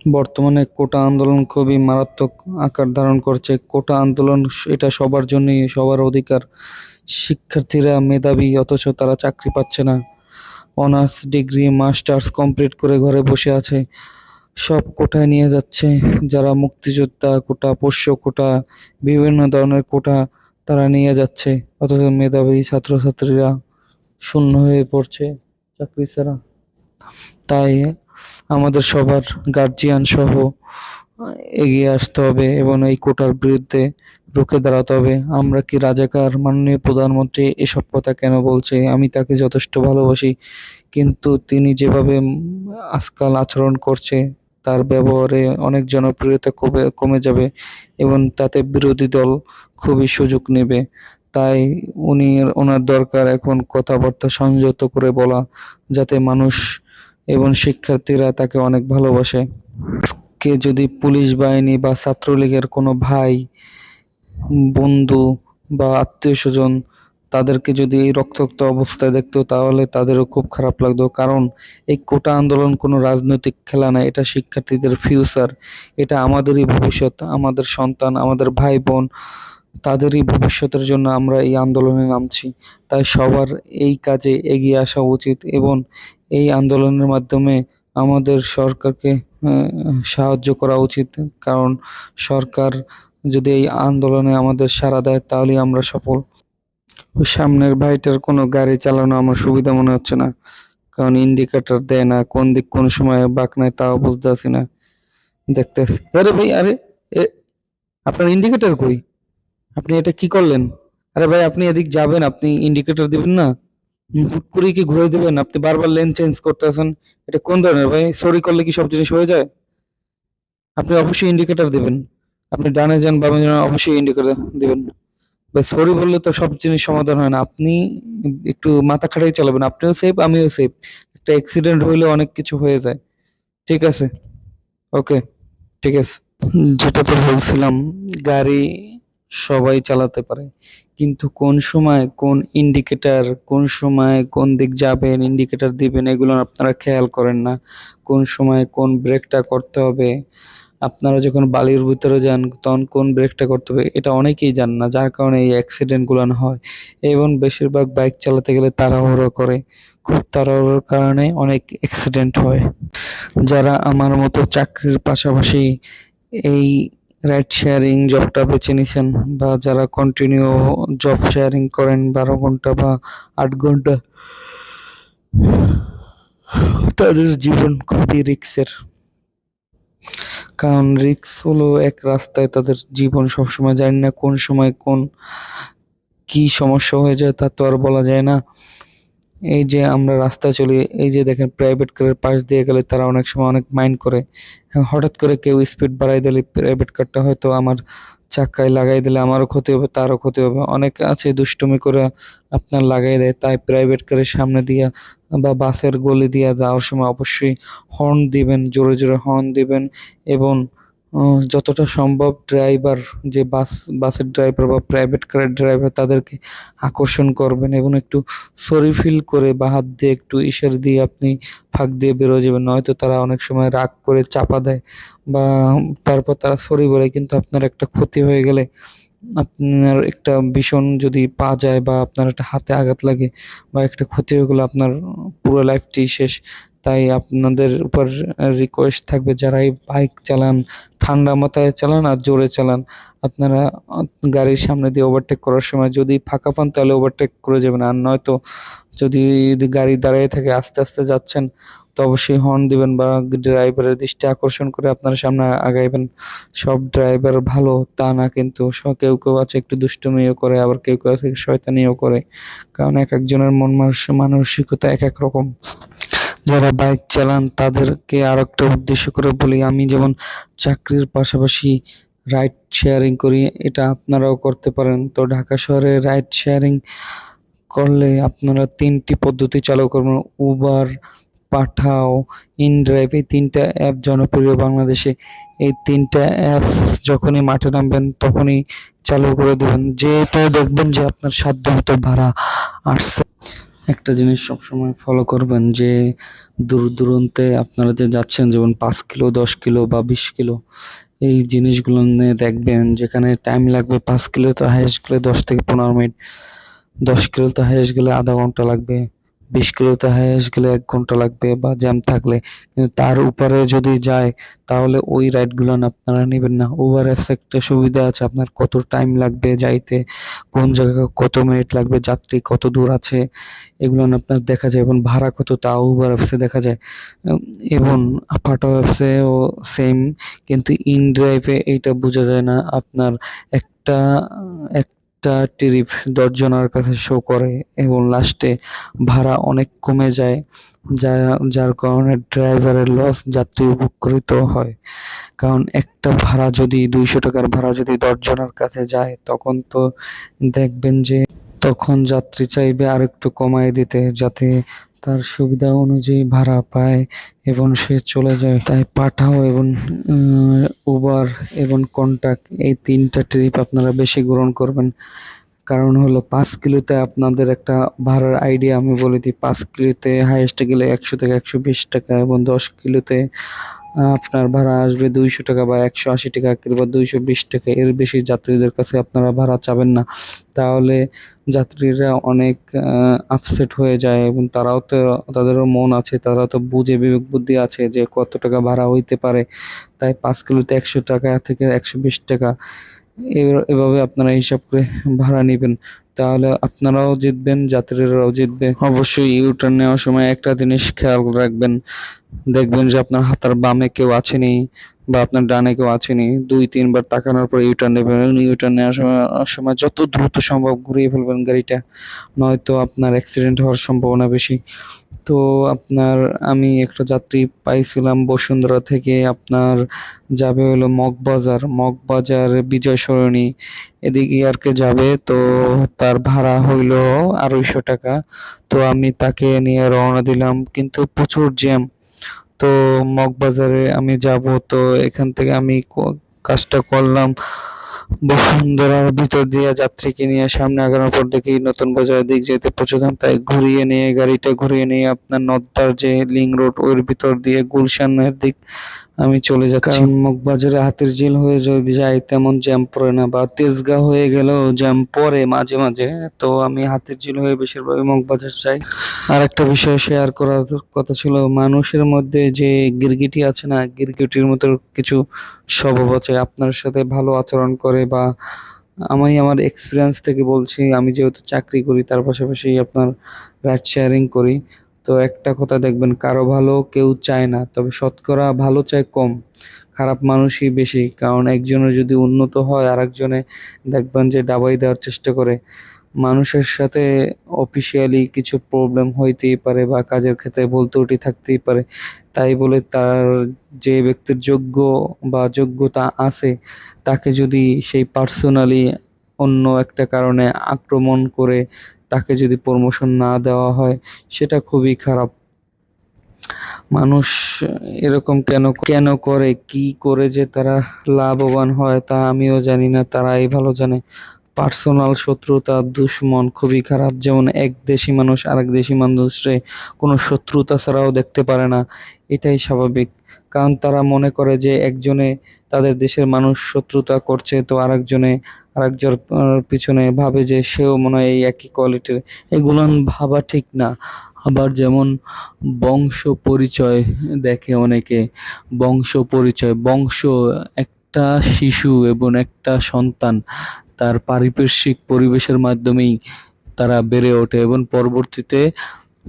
বর্তমানে কোটা আন্দোলন খুবই মারাত্মক আকার ধারণ করছে। কোটা আন্দোলন এটা সবার জন্যই, সবার অধিকার। শিক্ষার্থীরা মেধাবী অথচ তারা চাকরি পাচ্ছে না। অনার্স ডিগ্রি মাস্টার্স কমপ্লিট করে ঘরে বসে আছে, সব কোটায় নিয়ে যাচ্ছে। যারা মুক্তিযোদ্ধা কোটা, পোষ্য কোটা, বিভিন্ন ধরনের কোটা তারা নিয়ে যাচ্ছে, অথচ মেধাবী ছাত্রছাত্রীরা শূন্য হয়ে পড়ছে চাকরি ছাড়া। তাই আমাদের সবার গার্জিয়ান সহ এগিয়ে আসতে হবে এবং এই কোটার বিরুদ্ধে রুখে দাঁড়াতে হবে। আমরা কি রাজাকার? মাননীয় প্রধানমন্ত্রী এসব কথা কেন বলছে? আমি তাকে যথেষ্ট ভালোবাসি, কিন্তু তিনি যেভাবে আজকাল আচরণ করছে, তার ব্যবহারে অনেক জনপ্রিয়তা কমে কমে যাবে এবং তাতে বিরোধী দল খুবই সুযোগ নেবে। তাই ওনার দরকার এখন কথাবার্তা সংযত করে বলা, যাতে মানুষ এবং শিক্ষার্থীরা তাকে অনেক ভালোবাসে। কে যদি পুলিশ বাহিনী বা ছাত্রলীগের কোনো ভাই, বন্ধু বা আত্মীয়-স্বজন তাদেরকে যদি এই রক্তাক্ত অবস্থায় দেখতো, তাহলে তাদেরও খুব খারাপ লাগতো। কারণ এই কোটা আন্দোলন কোনো রাজনৈতিক খেলা না, এটা শিক্ষার্থীদের ফিউচার। এটা আমাদেরই ভবিষ্যৎ, আমাদের সন্তান, আমাদের ভাই-বোন, তাদেরই ভবিষ্যতের জন্য আমরা এই আন্দোলনে নামছি। তাই সবার এই কাজে এগিয়ে আসা উচিত এবং এই আন্দোলনের মাধ্যমে আমাদের সরকারকে সাহায্য করা উচিত। কারণ সরকার যদি এই আন্দোলনে আমাদের সাড়া দেয়, তাহলেই আমরা সফল। ওই সামনের ভাইটার কোনো গাড়ি চালানো আমার সুবিধা মনে হচ্ছে না, কারণ ইন্ডিকেটর দেয় না, কোন দিক কোন সময় বাঁক নেয় তাও বুঝতে পারছি না। দেখতেছি, আরে ভাই, আরে এ, আপনার ইন্ডিকেটর কই? আপনি এটা কি করলেন? আরে ভাই, আপনি এদিক যাবেন, আপনি ইন্ডিকেটর দিবেন না? হুট করে কি ঘুরে দিবেন? আপনি বারবার লেন চেঞ্জ করতেছেন। এটা কোন ধরনের ভাই? সরি করলে কি সব জিনিস হয়ে যায়? আপনি অবশ্যই ইন্ডিকেটর দিবেন। আপনি ডানে যান বামে যান, অবশ্যই ইন্ডিকেটর দিবেন। ভাই সরি বললে তো সব জিনিস সমাধান হয় না। আপনি একটু মাথা খাটাই চালাবেন। আপনিও সেফ, আমিও সেফ। একটা অ্যাক্সিডেন্ট হইলে অনেক কিছু হয়ে যায়। ঠিক আছে? ওকে, ঠিক আছে। যেটা তো বলছিলাম, গাড়ি সবাই চালাতে পারে, কিন্তু কোন সময় কোন ইন্ডিকেটর, কোন সময় কোন দিক যাবেন, ইন্ডিকেটর দিবেন, এগুলো আপনারা খেয়াল করেন না। কোন সময় কোন ব্রেকটা করতে হবে, আপনারা যখন বালির ভিতরে যান তখন কোন ব্রেকটা করতে হবে, এটা অনেকেই জানে না, যার কারণে এই অ্যাক্সিডেন্ট গুলো হয়। এবং বেশিরভাগ বাইক চালাতে গেলে তাড়াহুড়ো করে, খুব তাড়াহুড়োর কারণে অনেক অ্যাক্সিডেন্ট হয়। যারা আমার মতো চাকরির পাশাপাশি এই রাইড শেয়ারিং জবটা বেছে নিছেন, বা যারা কন্টিনিউ জব শেয়ারিং করেন 12 ঘন্টা বা 8 ঘন্টা, তাদের জীবন খুবই রিস্কের। কারণ রিস্ক হলো এক রাস্তায়, তাদের জীবন সবসময়, জানি না কোন সময় কোন কি সমস্যা হয়ে যায় তা তো আর বলা যায় না। এই যে আমরা রাস্তায় চলি, এই যে দেখেন প্রাইভেট কারের পাশ দিয়ে গেলে তারা অনেক সময় অনেক মাইন্ড করে। হঠাৎ করে কেউ স্পিড বাড়াই দিলে প্রাইভেট কারটা হয়তো আমার চাক্কায় লাগাই দিলে আমারও ক্ষতি হবে, তারও ক্ষতি হবে। অনেকে আছে দুষ্টুমি করে আপনার লাগাই দেয়। তাই প্রাইভেট কারের সামনে দিয়া বা বাসের গলি দিয়া যাওয়ার সময় অবশ্যই হর্ন দিবেন, জোরে জোরে হর্ন দিবেন। এবং যতটা সম্ভব ড্রাইভার, যে বাসের ড্রাইভার বা প্রাইভেট কারের ড্রাইভার, তাদেরকে আকর্ষণ করবেন এবং একটু সরি ফিল করে বা হাত দিয়ে একটু ইশারা দিয়ে আপনি ফাঁক দিয়ে বেরোয় যাবেন। নয়তো তারা অনেক সময় রাগ করে চাপা দেয়, বা তারপর তারা সরি বলে, কিন্তু আপনার একটা ক্ষতি হয়ে গেলে, আপনার একটা ভীষণ যদি পা যায় বা আপনার একটা হাতে আঘাত লাগে বা একটা ক্ষতি হয়ে গেলে, আপনার পুরো লাইফটি শেষ। তাই আপনাদের উপর রিকোয়েস্ট থাকবে, যারা এই বাইক চালান, ঠান্ডা মাথায় চালান আর জোরে চালান। আপনারা গাড়ির সামনে দিয়ে ওভারটেক করার সময় যদি ফাঁকা পান, তাহলে ওভারটেক করে যাবেন। আর নয়তো যদি গাড়ি দাঁড়িয়ে থাকে, আস্তে আস্তে যাচ্ছেন, তো অবশ্যই হর্ন দিবেন বা ড্রাইভারের দৃষ্টি আকর্ষণ করে আপনার সামনে আগাইবেন। সব ড্রাইভার ভালো তা না, কিন্তু কেউ কেউ আছে একটু দুষ্টুমিও করে, আবার কেউ কেউ আছে শয়তানিও করে। কারণ এক একজনের মন মানসিকতা এক এক রকম। যারা বাইক চালান তাদেরকে আর একটা উদ্দেশ্য করে বলি, আমি যেমন চাকরির পাশাপাশি রাইড শেয়ারিং করি, এটা আপনারাও করতে পারেন। তো ঢাকা শহরে রাইড শেয়ারিং করলে আপনারা 3টি পদ্ধতি চালু করবেন: উবার, পাঠাও, ইনড্রাইভ। এই 3টা অ্যাপ জনপ্রিয় বাংলাদেশে। এই 3টা অ্যাপ যখনই মাঠে নামবেন তখনই চালু করে দেবেন, যেহেতু দেখবেন যে আপনার সাধ্যমতো ভাড়া আসছে। একটা জিনিস সবসময় ফলো করবেন যে দূর দূরান্তে আপনারা যে যাচ্ছেন, যেমন 5 কিলো, 10 কিলো বা 20 কিলো, এই জিনিসগুলো নিয়ে দেখবেন যেখানে টাইম লাগবে 5 কিলো তো হাইয়েস্ট গেলে 10 থেকে 15 মিনিট, 10 কিলো তো হাইয়েস্ট গেলে আধা ঘন্টা লাগবে, 20 কিলো তো হাইয়েস্ট গেলে 1 ঘন্টা লাগবে বা জ্যাম থাকলে। কিন্তু তার উপরে যদি যায় তাহলে ওই রাইডগুলো আপনারা নেবেন না। উবার এর একটা সুবিধা আছে, আপনার কত টাইম লাগবে যাইতে, কোন জায়গায় কত মিনিট লাগবে, যাত্রী কত দূর আছে, এগুলো আপনার দেখা যায় এবং ভাড়া কত তাও উবার অ্যাপসে দেখা যায়। উম, এবং পাঠাও অ্যাপসেও সেম, কিন্তু ইন ড্রাইভে এইটা বোঝা যায় না। আপনার একটা একটা ট্রিপ 10 জনের কাছে শো করে এবং লাস্টে ভাড়া অনেক কমে যায়, যা যার কারণে ড্রাইভারের লস, যাত্রী উপকৃত হয়। কারণ একটা ভাড়া যদি 200 টাকার ভাড়া যদি 10 জনের কাছে যায়, তখন তো দেখবেন যে তখন যাত্রী চাইবে আরেকটু কমায় দিতে, যাতে তার সুবিধা অনুযায়ী ভাড়া পায় এবং সে চলে যায়। তাই পাঠাও এবং উবার এবং কন্টাক্ট, এই তিনটা ট্রিপ আপনারা বেশি গ্রহণ করবেন। কারণ হলো 5 কিলোতে আপনাদের একটা ভাড়ার আইডিয়া আমি বলে দিই। 5 কিলোতে হাইয়েস্ট গেলে 100 থেকে 120 টাকা, এবং 10 কিলোতে আপনার ভাড়া আসবে 200 টাকা বা 180 টাকা কিংবা 220 টাকা। এর বেশি যাত্রীদের কাছে আপনারা ভাড়া চাবেন না, তাহলে যাত্রীরা অনেক আপসেট হয়ে যায় এবং তারাও তো, তাদেরও মন আছে, তারা তো বুঝে, বিবেক বুদ্ধি আছে যে কত টাকা ভাড়া হইতে পারে। তাই 5 কিলোতে 100 টাকা থেকে 120 টাকা, এভাবে আপনারা হিসাব করে ভাড়া নিবেন, তাহলে আপনারাও জিতবেন, যাত্রীরাও জিতবে। অবশ্যই ইউটার্ন নেওয়ার সময় একটা জিনিস খেয়াল রাখবেন, দেখবেন যে আপনার হাতার বামে কেউ আছেনি বা আপনার ডানে কেউ আছেনি, 2-3 বার তাকানোর পর ইউটার্ন নেবেন। ইউটার্ন নেওয়ার সময় যত দ্রুত সম্ভব ঘুরিয়ে ফেলবেন গাড়িটা, নয়তো আপনার অ্যাক্সিডেন্ট হওয়ার সম্ভাবনা বেশি। তো আপনার, আমি একটা যাত্রী পাইছিলাম বসুন্ধরা থেকে, আপনার যাবে হলো মগবাজার, মগবাজার বিজয় সরণি এদিকে আর কি যাবে। তো তার ভাড়া হইলো 250 টাকা। তো আমি তাকে নিয়ে রওনা দিলাম, কিন্তু প্রচুর জ্যাম। তো মগবাজারে আমি যাব, তো এখান থেকে আমি কাজটা করলাম বসুন্ধরার ভিতর দিয়ে যাত্রীকে নিয়ে সামনে আগানোর পর দেখি নতুন বাজারের দিক যেতে পৌঁছলাম, তাই ঘুরিয়ে নিয়ে, গাড়িটা ঘুরিয়ে নিয়ে আপনার নদ্দার যে লিং রোড ওর ভিতর দিয়ে গুলশানের দিক আমি চলে যাচ্ছি। কারণ মগবাজারে হাতির ঝিল হয়ে যদি যাই তেমন জ্যাম পড়ে না, বা তেজগাঁ হয়ে গেলেও জ্যাম পড়ে মাঝে মাঝে। তো আমি হাতির ঝিল হয়ে বেশিরভাগ মগবাজার যাই। আর একটা বিষয় শেয়ার করার কথা ছিল, মানুষের মধ্যে যে গিরগিটি আছে না, গিরগিটির মতো কিছু স্বভাব আছে, আপনার সাথে ভালো আচরণ করে, বা আমি আমার এক্সপিরিয়েন্স থেকে বলছি, আমি যেহেতু চাকরি করি তার পাশাপাশি আপনার রাইড শেয়ারিং করি। তো একটা কথা দেখবেন, কারো ভালো কেউ চায় না, তবে শতকরা ভালো চায় কম, খারাপ মানুষই বেশি। কারণ একজনের যদি উন্নত হয় আরেকজনে দেখবেন যে দাবাই দেওয়ার চেষ্টা করে। মানুষের সাথে অফিসিয়ালি কিছু প্রবলেম হইতেই পারে বা কাজের ক্ষেত্রে ভুল ত্রুটি থাকতেই পারে, তাই বলে তার যে ব্যক্তির যোগ্য বা যোগ্যতা আছে তাকে যদি সেই পার্সোনালি অন্য একটা কারণে আক্রমণ করে তাকে যদি প্রমোশন না দেওয়া হয়, সেটা খুবই খারাপ। মানুষ এরকম কেন কেন করে, কি করে যে তারা লাভবান হয় তা আমিও জানি না, তারাই ভালো জানে। পার্সোনাল শত্রুতা, দুশ্মন খুবই খারাপ। যেমন এক দেশি মানুষ আরেক দেশি মানুষরে কোনো শত্রুতা ছাড়াও দেখতে পারে না, এটাই স্বাভাবিক। কারণ তারা মনে করে যে একজনে তাদের দেশের মানুষ শত্রুতা করছে, তো আরেকজন পিছনে ভাবে যে সেও মনে হয় এই একই কোয়ালিটির। এগুলো ভাবা ঠিক না। আবার যেমন বংশ পরিচয় দেখে অনেকে, বংশ পরিচয়, বংশ, একটা শিশু এবং একটা সন্তান তার পারিপার্শ্বিক পরিবেশের মাধ্যমেই তারা বেড়ে ওঠে এবং পরবর্তীতে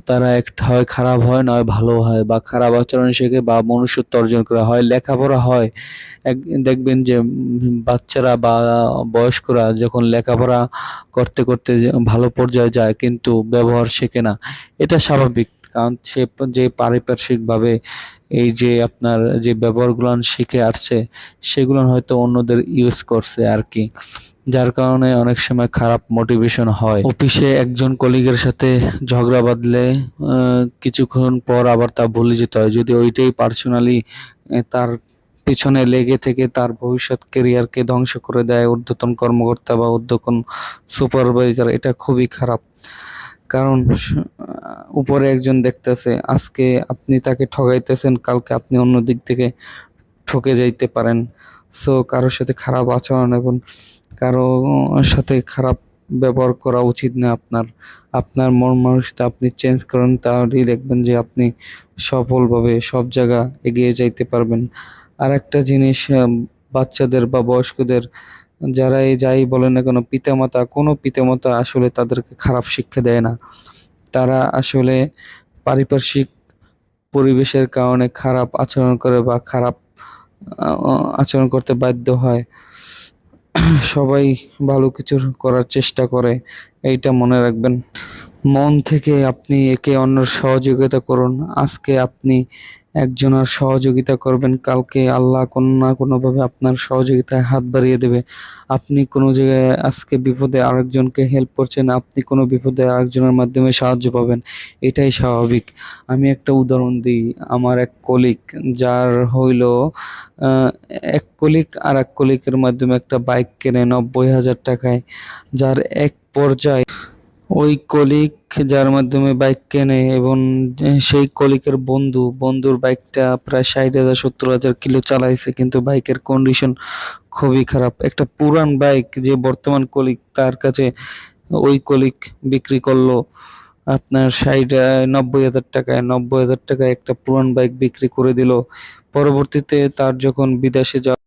তারা একটা হয় খারাপ হয়, নয় ভালো হয়, বা খারাপ আচরণ শেখে বা মনুষ্যত্ব অর্জন করা হয়, লেখাপড়া হয়। এক দেখবেন যে বাচ্চারা বা বয়স্করা যখন লেখাপড়া করতে করতে যে ভালো পর্যায়ে যায় কিন্তু ব্যবহার শেখে না, এটা স্বাভাবিক। কারণ সে যে পারিপার্শ্বিকভাবে এই যে আপনার যে ব্যবহারগুলো শিখে আসছে, সেগুলো হয়তো অন্যদের ইউজ করছে আর কি, যার কারণে অনেক সময় খারাপ মোটিভেশন হয়। অফিসে একজন কলিগের সাথে ঝগড়া বাঁধলে কিছুক্ষণ পর আবার তা ভুলে যেতে হয়, যদি ওইটাই পার্সোনালি তার পিছনে লেগে থেকে তার ভবিষ্যৎ কেরিয়ারকে ধ্বংস করে দেয় ঊর্ধ্বতন কর্মকর্তা বা ঊর্ধ্বতন সুপারভাইজার, এটা খুবই খারাপ। কারণ উপরে একজন দেখতেছে, আজকে আপনি তাকে ঠগাইতেছেন, কালকে আপনি অন্য দিক থেকে ঠকে যাইতে পারেন। সো কারোর সাথে খারাপ আচরণ এবং কারো সাথে খারাপ ব্যবহার করা উচিত না আপনার। আপনার মন মানসিকতা আপনি চেঞ্জ করেন, তাহলেই দেখবেন যে আপনি সফলভাবে সব জায়গা এগিয়ে যাইতে পারবেন। আর একটা জিনিস, বাচ্চাদের বা বয়স্কদের, যারাই যাই বলে না কেন, পিতামাতা, কোনো পিতামাতা আসলে তাদেরকে খারাপ শিক্ষা দেয় না। তারা আসলে পারিপার্শ্বিক পরিবেশের কারণে খারাপ আচরণ করে বা খারাপ আচরণ করতে বাধ্য হয়। সবাই ভালো কিছু করার চেষ্টা করে, এইটা মনে রাখবেন। মন থেকে আপনি একে অন্যের সহযোগিতা করুন। আজকে আপনি একজনের সহযোগিতা করবেন, কালকে আল্লাহ কোনো না কোনোভাবে আপনার সহযোগিতায় হাত বাড়িয়ে দেবে। আপনি কোনো জায়গায় আজকে বিপদে আরেকজনকে হেল্প করছেন, আপনি কোনো বিপদে আরেকজনের মাধ্যমে সাহায্য পাবেন। এটাই স্বাভাবিক। আমি একটা উদাহরণ দিই। আমার এক কলিগ, যার হইল এক কলিগ আর এক কলিগের মাধ্যমে একটা বাইক কেনে 90,000 টাকায়, যার এক পর্যায়ে ওই কলিগ, যার মাধ্যমে বাইক কেনে, এবং সেই কলিগের বন্ধুর বাইকটা প্রায় 60,000 70,000 কিলো চালাইছে, কিন্তু বাইকের কন্ডিশন খুবই খারাপ। একটা পুরান বাইক যে বর্তমান কলিগ তার কাছে ওই কলিগ বিক্রি করলো আপনার 90,000 টাকায়। 90,000 টাকায় একটা পুরান বাইক বিক্রি করে দিল। পরবর্তীতে তার যখন বিদেশে যাওয়া